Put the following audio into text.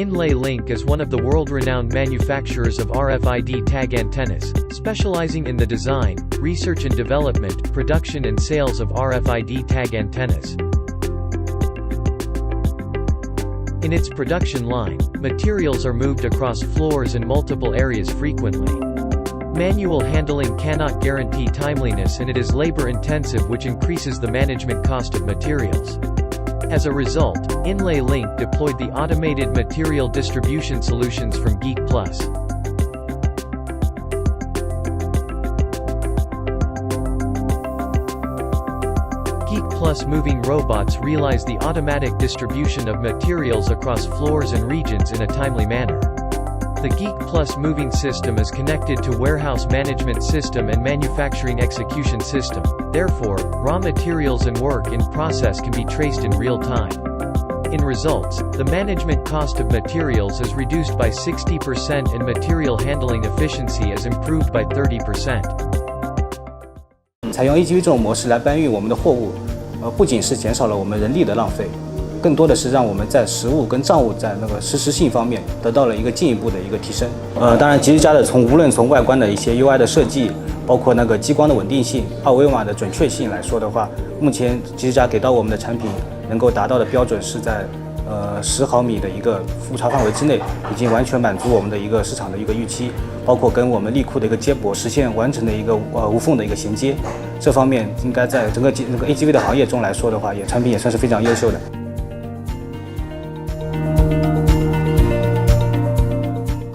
INLAYLINK is one of the world-renowned manufacturers of RFID tag antennas, specializing in the design, research and development, production and sales of RFID tag antennas. In its production line, materials are moved across floors and multiple areas frequently. Manual handling cannot guarantee timeliness and it is labor-intensive, which increases the management cost of materials. As a result, INLAYLINK deployed the automated material distribution solutions from Geekplus. Geekplus moving robots realize the automatic distribution of materials across floors and regions in a timely manner. The Geekplus moving system is connected to warehouse management system and manufacturing execution system. Therefore, raw materials and work in process can be traced in real time. In results, the management cost of materials is reduced by 60% and material handling efficiency is improved by 30%. 采用 AGV 这种模式来搬运我们的货物，不仅是减少了我们人力的浪费，更多的是让我们在实物跟账务在那个实时性方面得到了一个进一步的一个提升。当然，吉时家的无论从外观的一些 UI 的设计，包括那个激光的稳定性、二维码的准确性来说的话，目前吉时家给到我们的产品能够达到的标准是在10毫米的一个误差范围之内，已经完全满足我们的一个市场的一个预期，包括跟我们力库的一个接驳，实现完整的一个无缝的一个衔接。这方面应该在整个AGV 的行业中来说的话，产品也算是非常优秀的。